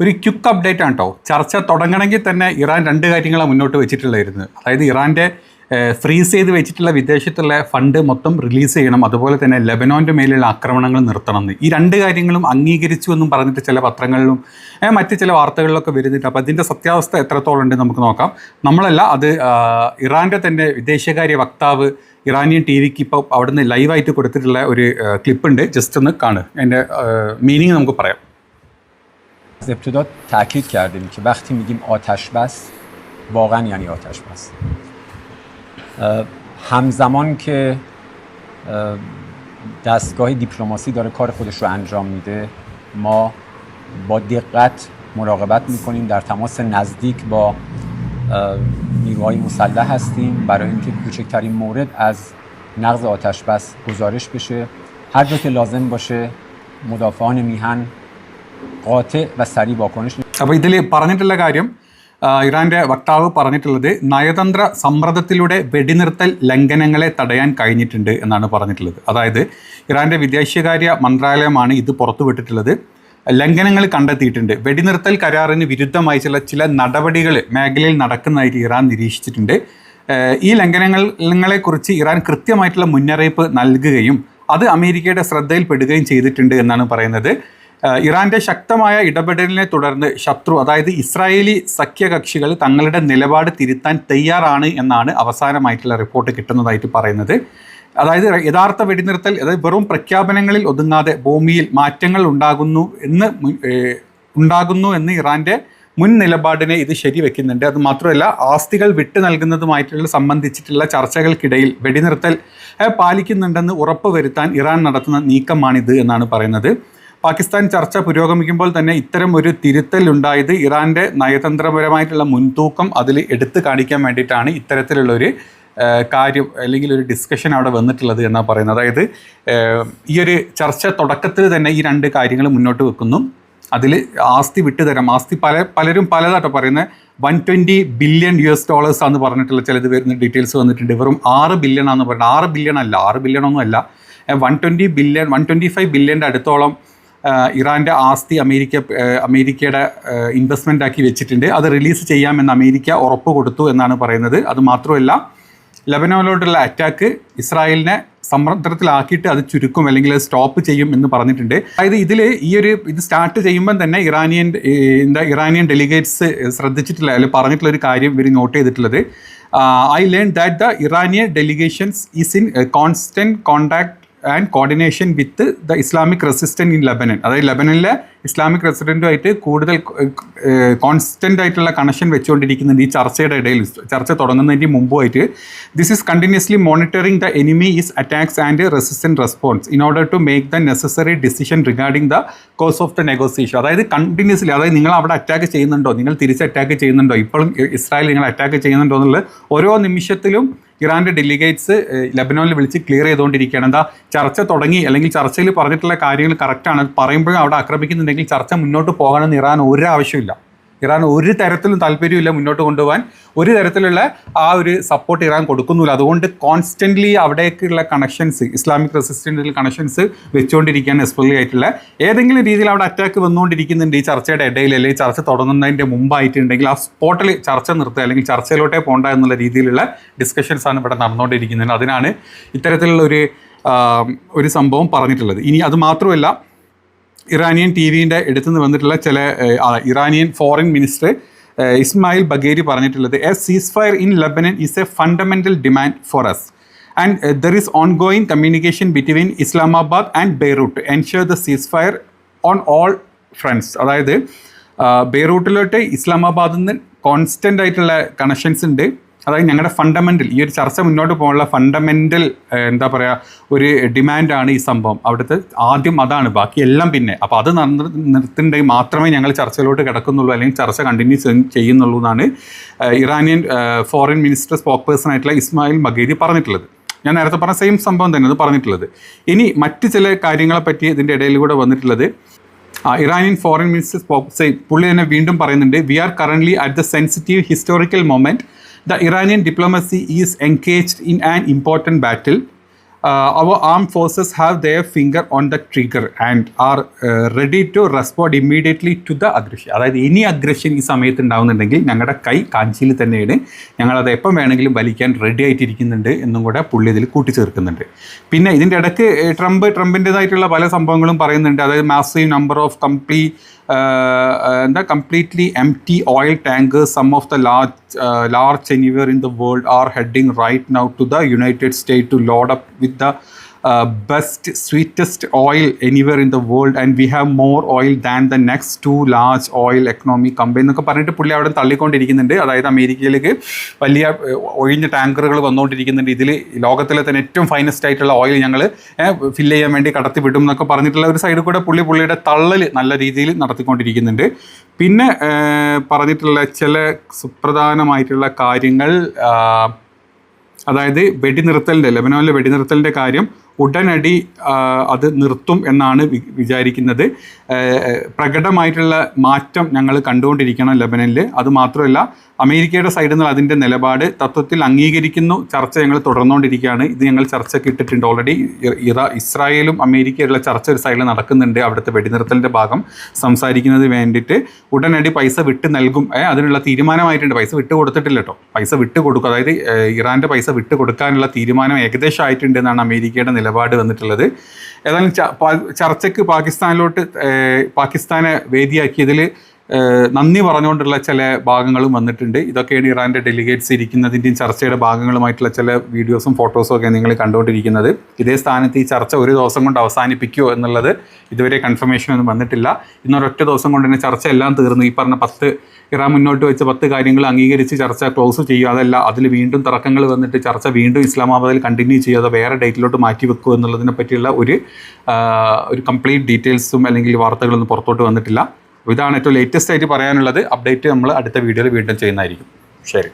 ഒരു quick update ആണ് കേട്ടോ. ചർച്ച തുടങ്ങണമെങ്കിൽ തന്നെ ഇറാൻ രണ്ട് കാര്യങ്ങളാണ് മുന്നോട്ട് വെച്ചിട്ടുള്ളായിരുന്നു. അതായത് ഇറാൻ്റെ ഫ്രീസ് ചെയ്ത് വെച്ചിട്ടുള്ള വിദേശത്തുള്ള ഫണ്ട് മൊത്തം റിലീസ് ചെയ്യണം, അതുപോലെ തന്നെ ലെബനോൻ്റെ മേലുള്ള ആക്രമണങ്ങൾ നിർത്തണം എന്ന്. ഈ രണ്ട് കാര്യങ്ങളും അംഗീകരിച്ചു എന്നും പറഞ്ഞിട്ട് ചില പത്രങ്ങളിലും മറ്റ് ചില വാർത്തകളിലൊക്കെ വരുന്നുണ്ട്. അപ്പോൾ അതിൻ്റെ സത്യാവസ്ഥ എത്രത്തോളം ഉണ്ട് നമുക്ക് നോക്കാം. നമ്മളല്ല, അത് ഇറാൻ്റെ തന്നെ വിദേശകാര്യ വക്താവ് ഇറാനിയൻ ടി വിക്ക് ഇപ്പോൾ അവിടുന്ന് ലൈവായിട്ട് കൊടുത്തിട്ടുള്ള ഒരു ക്ലിപ്പുണ്ട്. ജസ്റ്റ് ഒന്ന് കാണുക, അതിൻ്റെ മീനിങ് നമുക്ക് പറയാം. از ابتدا تاکید کردیم که وقتی میگیم آتش بس واقعا یعنی آتش بس. همزمان که دستگاه دیپلماسی داره کار خودش رو انجام میده، ما با دقت مراقبت میکنیم، در تماس نزدیک با نیروهای مسلح هستیم برای اینکه کوچکترین مورد از نقض آتش بس گزارش بشه. هر جا که لازم باشه مدافعان میهن قاطع و سریع واکنش. അപ്പോൾ ഇതിൽ പറഞ്ഞിട്ടുള്ള കാര്യം, ഇറാൻ്റെ വക്താവ് പറഞ്ഞിട്ടുള്ളത് നയതന്ത്ര സമ്മർദ്ദത്തിലൂടെ വെടിനിർത്തൽ ലംഘനങ്ങളെ തടയാൻ കഴിഞ്ഞിട്ടുണ്ട് എന്നാണ് പറഞ്ഞിട്ടുള്ളത്. അതായത് ഇറാൻ്റെ വിദേശകാര്യ മന്ത്രാലയമാണ് ഇത് പുറത്തുവിട്ടിട്ടുള്ളത്. ലംഘനങ്ങൾ കണ്ടെത്തിയിട്ടുണ്ട്. വെടിനിർത്തൽ കരാറിന് വിരുദ്ധമായി ചില നടപടികൾ മേഖലയിൽ നടക്കുന്നതായിട്ട് ഇറാൻ നിരീക്ഷിച്ചിട്ടുണ്ട്. ഈ ലംഘനങ്ങളെക്കുറിച്ച് ഇറാൻ കൃത്യമായിട്ടുള്ള മുന്നറിയിപ്പ് നൽകുകയും അത് അമേരിക്കയുടെ ശ്രദ്ധയിൽപ്പെടുകയും ചെയ്തിട്ടുണ്ട് എന്നാണ് പറയുന്നത്. ഇറാൻ്റെ ശക്തമായ ഇടപെടലിനെ തുടർന്ന് ശത്രു, അതായത് ഇസ്രായേലി സഖ്യകക്ഷികൾ തങ്ങളുടെ നിലപാട് തിരുത്താൻ തയ്യാറാണ് എന്നാണ് അവസാനമായിട്ടുള്ള റിപ്പോർട്ട് കിട്ടുന്നതായിട്ട് പറയുന്നത്. അതായത് യഥാർത്ഥ വെടിനിർത്തൽ, അതായത് വെറും പ്രഖ്യാപനങ്ങളിൽ ഒതുങ്ങാതെ ഭൂമിയിൽ മാറ്റങ്ങൾ ഉണ്ടാകുന്നു എന്ന് ഇറാൻ്റെ മുൻ നിലപാടിനെ ഇത് ശരിവെക്കുന്നുണ്ട്. അത് മാത്രമല്ല, ആസ്തികൾ വിട്ടു നൽകുന്നതുമായിട്ടുള്ള സംബന്ധിച്ചിട്ടുള്ള ചർച്ചകൾക്കിടയിൽ വെടിനിർത്തൽ പാലിക്കുന്നുണ്ടെന്ന് ഉറപ്പുവരുത്താൻ ഇറാൻ നടത്തുന്ന നീക്കമാണിത് എന്നാണ് പറയുന്നത്. പാകിസ്ഥാൻ ചർച്ച പുരോഗമിക്കുമ്പോൾ തന്നെ ഇത്തരം ഒരു തിരുത്തൽ ഉണ്ടായത് ഇറാൻ്റെ നയതന്ത്രപരമായിട്ടുള്ള മുൻതൂക്കം അതിൽ എടുത്തു കാണിക്കാൻ വേണ്ടിയിട്ടാണ് ഇത്തരത്തിലുള്ളൊരു കാര്യം അല്ലെങ്കിൽ ഒരു ഡിസ്കഷൻ അവിടെ വന്നിട്ടുള്ളത് എന്നാണ് പറയുന്നത്. അതായത് ഈ ഒരു ചർച്ച തുടക്കത്തിൽ തന്നെ ഈ രണ്ട് കാര്യങ്ങൾ മുന്നോട്ട് വെക്കുന്നു. അതിൽ ആസ്തി വിട്ടുതരാം, ആസ്തി പലരും പലതാട്ടോ പറയുന്നത്. $120 ബില്യൺ ആണെന്ന് പറഞ്ഞിട്ടുള്ള ചിലത് വരുന്ന ഡീറ്റെയിൽസ് വന്നിട്ടുണ്ട്. വെറും 6 ബില്യൺ ആണെന്ന് പറയുന്നത്. 6 ബില്യൺ അല്ല, 6 ബില്യൺ ഒന്നും അല്ല, 120 ബില്യൺ 125 ബില്യൻ്റെ അടുത്തോളം ഇറാൻ്റെ ആസ്തി അമേരിക്കയുടെ ഇൻവെസ്റ്റ്മെൻ്റ് ആക്കി വെച്ചിട്ടുണ്ട്. അത് റിലീസ് ചെയ്യാമെന്ന് അമേരിക്ക ഉറപ്പ് കൊടുത്തു എന്നാണ് പറയുന്നത്. അത് മാത്രമല്ല, ലെബനോനിലോട്ടുള്ള അറ്റാക്ക് ഇസ്രായേലിനെ സമ്മർദ്ദത്തിലാക്കിയിട്ട് അത് ചുരുക്കും അല്ലെങ്കിൽ അത് സ്റ്റോപ്പ് ചെയ്യും എന്ന് പറഞ്ഞിട്ടുണ്ട്. അതായത് ഇത് സ്റ്റാർട്ട് ചെയ്യുമ്പം തന്നെ ഇറാനിയൻ ഡെലിഗേറ്റ്സ് ശ്രദ്ധിച്ചിട്ടില്ല, അല്ലെങ്കിൽ പറഞ്ഞിട്ടുള്ള ഒരു കാര്യം ഇവർ നോട്ട് ചെയ്തിട്ടുള്ളത്, I learn that the Iranian delegations is in constant contact and coordination with the Islamic resistant in Lebanon. അതായത് ലെബനനിലെ ഇസ്ലാമിക് റെസിഡൻറ്റുമായിട്ട് കൂടുതൽ കോൺസ്റ്റൻ്റ് ആയിട്ടുള്ള കണക്ഷൻ വെച്ചുകൊണ്ടിരിക്കുന്നുണ്ട് ഈ ചർച്ചയുടെ ഇടയിൽ, ചർച്ച തുടങ്ങുന്നതിന് മുമ്പുമായിട്ട്. This is continuously monitoring the enemy is attacks and resistant response in order to make the necessary decision regarding the course of the negotiation. അതായത് കണ്ടിന്യൂസ്ലി, അതായത് നിങ്ങൾ അവിടെ അറ്റാക്ക് ചെയ്യുന്നുണ്ടോ, നിങ്ങൾ തിരിച്ച് അറ്റാക്ക് ചെയ്യുന്നുണ്ടോ, ഇപ്പോഴും ഇസ്രായേൽ നിങ്ങൾ അറ്റാക്ക് ചെയ്യുന്നുണ്ടോ എന്നുള്ളത് ഓരോ നിമിഷത്തിലും ഇറാൻ്റെ ഡെലിഗേറ്റ്സ് ലെബനോനിൽ വിളിച്ച് ക്ലിയർ ചെയ്തുകൊണ്ടിരിക്കുകയാണ്. എന്താ ചർച്ച തുടങ്ങി അല്ലെങ്കിൽ ചർച്ചയിൽ പറഞ്ഞിട്ടുള്ള കാര്യങ്ങൾ കറക്റ്റാണ്, പറയുമ്പോഴും അവിടെ ആക്രമിക്കുന്നുണ്ടെങ്കിൽ ചർച്ച മുന്നോട്ട് പോകണമെന്ന് ഇറാൻ ഒരു ആവശ്യമില്ല. ഇറാൻ ഒരു തരത്തിലും താല്പര്യമില്ല മുന്നോട്ട് കൊണ്ടുപോകാൻ. ഒരു തരത്തിലുള്ള ആ ഒരു സപ്പോർട്ട് ഇറാൻ കൊടുക്കുന്നില്ല. അതുകൊണ്ട് കോൺസ്റ്റൻ്റ്ലി അവിടേക്കുള്ള കണക്ഷൻസ്, ഇസ്ലാമിക് റെസിസ്റ്റൻറ്റിൽ കണക്ഷൻസ് വെച്ചുകൊണ്ടിരിക്കുകയാണ് എസ്പെഷ്യലി ആയിട്ടുള്ള. ഏതെങ്കിലും രീതിയിൽ അവിടെ അറ്റാക്ക് വന്നുകൊണ്ടിരിക്കുന്നുണ്ട് ഈ ചർച്ചയുടെ ഇടയിൽ അല്ലെങ്കിൽ ചർച്ച തുടങ്ങുന്നതിൻ്റെ മുമ്പായിട്ടുണ്ടെങ്കിൽ ആ സ്പോട്ടിൽ ചർച്ച നിർത്തുക അല്ലെങ്കിൽ ചർച്ചയിലോട്ടേ പോകണ്ട എന്നുള്ള രീതിയിലുള്ള ഡിസ്കഷൻസാണ് ഇവിടെ നടന്നുകൊണ്ടിരിക്കുന്നത്. അതിനാണ് ഇത്തരത്തിലുള്ള ഒരു സംഭവം പറഞ്ഞിട്ടുള്ളത്. ഇനി അത് മാത്രമല്ല, ഇറാനിയൻ ടി വിൻ്റെ അടുത്തുനിന്ന് വന്നിട്ടുള്ള ചില Iranian foreign minister Ismail Bagheri പറഞ്ഞിട്ടുള്ളത്, a ceasefire in Lebanon is a fundamental demand for us and there is ongoing communication between Islamabad and Beirut ensure the ceasefire on all fronts. അതായത് ബെയ്റൂട്ടിലോട്ട് ഇസ്ലാമാബാദിൽ നിന്ന് constant ആയിട്ടുള്ള connections ഉണ്ട്. അതായത് ഞങ്ങളുടെ fundamental, ഈ ഒരു ചർച്ച മുന്നോട്ട് പോകാനുള്ള ഫണ്ടമെൻ്റൽ എന്താ പറയുക ഒരു ഡിമാൻഡാണ് ഈ സംഭവം. അവിടുത്തെ ആദ്യം അതാണ്, ബാക്കി എല്ലാം പിന്നെ. അപ്പോൾ അത് നിർത്തുന്നുണ്ടെങ്കിൽ മാത്രമേ ഞങ്ങൾ ചർച്ചയിലോട്ട് കിടക്കുന്നുള്ളൂ അല്ലെങ്കിൽ ചർച്ച കണ്ടിന്യൂ ചെയ്യുന്നുള്ളൂ എന്നാണ് Iranian foreign minister spoke person ആയിട്ടുള്ള ഇസ്മായിൽ ബഗേരി പറഞ്ഞിട്ടുള്ളത്. ഞാൻ നേരത്തെ പറഞ്ഞ സെയിം സംഭവം തന്നെ അത് പറഞ്ഞിട്ടുള്ളത്. ഇനി മറ്റ് ചില കാര്യങ്ങളെപ്പറ്റി ഇതിൻ്റെ ഇടയിൽ കൂടെ വന്നിട്ടുള്ളത്, ഇറാനിയൻ ഫോറിൻ മിനിസ്റ്റർ പുള്ളി തന്നെ വീണ്ടും പറയുന്നുണ്ട്, we are currently at the sensitive historical moment. The Iranian diplomacy is engaged in an important battle our armed forces have their finger on the trigger and are ready to respond immediately to the aggression. അതായത് ഇനി aggression ഈ സമയത്ത് ഉണ്ടാകുന്നുണ്ടെങ്കിൽ ഞങ്ങളുടെ കൈ കാഞ്ചിയിൽ തന്നെയാണ്, ഞങ്ങളത് എപ്പം വേണമെങ്കിലും വലിക്കാൻ റെഡി ആയിട്ടിരിക്കുന്നുണ്ട് എന്നും കൂടെ പുള്ളി ഇതിൽ കൂട്ടിച്ചേർക്കുന്നുണ്ട്. പിന്നെ ഇതിൻ്റെ ഇടയ്ക്ക് ട്രംപിൻ്റെതായിട്ടുള്ള പല സംഭവങ്ങളും പറയുന്നുണ്ട്. അതായത് massive number of completely empty oil tankers, some of the large anywhere in the world, are heading right now to the United States to load up with the best, sweetest oil anywhere in the world, and we have more oil than the next two large oil economic companies എന്നൊക്കെ പറഞ്ഞിട്ട് പുള്ളി അവിടെ തള്ളിക്കൊണ്ടിരിക്കുന്നുണ്ട്. അതായത് അമേരിക്കയിലേക്ക് വലിയ ഒഴിഞ്ഞ ടാങ്കറുകൾ വന്നുകൊണ്ടിരിക്കുന്നുണ്ട്. ഇതിൽ ലോകത്തിലെ തന്നെ ഏറ്റവും ഫൈനസ്റ്റ് ആയിട്ടുള്ള ഓയിൽ ഞങ്ങൾ ഫില്ല് ചെയ്യാൻ വേണ്ടി കടത്തി വിടും എന്നൊക്കെ പറഞ്ഞിട്ടുള്ള ഒരു സൈഡിൽ കൂടെ പുള്ളിയുടെ തള്ളൽ നല്ല രീതിയിൽ നടത്തിക്കൊണ്ടിരിക്കുന്നുണ്ട്. പിന്നെ പറഞ്ഞിട്ടുള്ള ചില സുപ്രധാനമായിട്ടുള്ള കാര്യങ്ങൾ, അതായത് ലെബനോനിലെ വെടിനിർത്തലിൻ്റെ കാര്യം ഉടനടി അത് നിർത്തും എന്നാണ് വിചാരിക്കുന്നത്. പ്രകടമായിട്ടുള്ള മാറ്റം ഞങ്ങൾ കണ്ടുകൊണ്ടിരിക്കണം ലെബനനിൽ. അതുമാത്രമല്ല, അമേരിക്കയുടെ സൈഡിൽ നിന്ന് അതിൻ്റെ നിലപാട് തത്വത്തിൽ അംഗീകരിക്കുന്നു. ചർച്ച ഞങ്ങൾ തുടർന്നുകൊണ്ടിരിക്കുകയാണ്. ഇത് ഞങ്ങൾ ചർച്ചയ്ക്ക് ഇട്ടിട്ടുണ്ട് ഓൾറെഡി. ഇസ്രായേലും അമേരിക്കയുള്ള ചർച്ച ഒരു സൈഡിൽ നടക്കുന്നുണ്ട്. അവിടുത്തെ വെടിനിർത്തലിൻ്റെ ഭാഗം സംസാരിക്കുന്നതിന് വേണ്ടിയിട്ട് ഉടനടി പൈസ വിട്ട് നൽകും, അതിനുള്ള തീരുമാനമായിട്ടുണ്ട്. പൈസ വിട്ട് കൊടുത്തിട്ടില്ല കേട്ടോ, പൈസ വിട്ട് കൊടുക്കും. അതായത് ഇറാൻ്റെ പൈസ വിട്ട് കൊടുക്കാനുള്ള തീരുമാനം ഏകദേശം ആയിട്ടുണ്ട് എന്നാണ് അമേരിക്കയുടെ നിലപാട് വന്നിട്ടുള്ളത്. ഏതായാലും ചർച്ചയ്ക്ക് പാകിസ്ഥാനെ വേദിയാക്കിയതിൽ നന്ദി പറഞ്ഞുകൊണ്ടുള്ള ചില ഭാഗങ്ങളും വന്നിട്ടുണ്ട്. ഇതൊക്കെയാണ് ഇറാൻ്റെ ഡെലിഗേറ്റ്സ് ഇരിക്കുന്നതിൻ്റെയും ചർച്ചയുടെ ഭാഗങ്ങളുമായിട്ടുള്ള ചില വീഡിയോസും ഫോട്ടോസും ഒക്കെ നിങ്ങൾ കണ്ടുകൊണ്ടിരിക്കുന്നത്. ഇതേ സ്ഥാനത്ത് ഈ ചർച്ച ഒരു ദിവസം കൊണ്ട് അവസാനിപ്പിക്കുമോ എന്നുള്ളത് ഇതുവരെ കൺഫർമേഷൻ ഒന്നും വന്നിട്ടില്ല. ഇന്നൊരൊറ്റ ദിവസം കൊണ്ട് തന്നെ ചർച്ച എല്ലാം തീർന്നു. ഈ പറഞ്ഞ ഇറാൻ മുന്നോട്ട് വെച്ച 10 കാര്യങ്ങൾ അംഗീകരിച്ച് ചർച്ച ക്ലോസ് ചെയ്യുക, അതല്ല അതിൽ വീണ്ടും തർക്കങ്ങൾ വന്നിട്ട് ചർച്ച വീണ്ടും ഇസ്ലാമാബാദിൽ കണ്ടിന്യൂ ചെയ്യാതെ വേറെ ഡേറ്റിലോട്ട് മാറ്റി വെക്കുക എന്നുള്ളതിനെ പറ്റിയുള്ള ഒരു കംപ്ലീറ്റ് ഡീറ്റെയിൽസും അല്ലെങ്കിൽ വാർത്തകളൊന്നും പുറത്തോട്ട് വന്നിട്ടില്ല. ഇതാണ് ഏറ്റവും ലേറ്റസ്റ്റ് ആയിട്ട് പറയാനുള്ളത്. അപ്ഡേറ്റ് നമ്മൾ അടുത്ത വീഡിയോയിൽ വീണ്ടും ചെയ്യുന്നതായിരിക്കും. ശരി.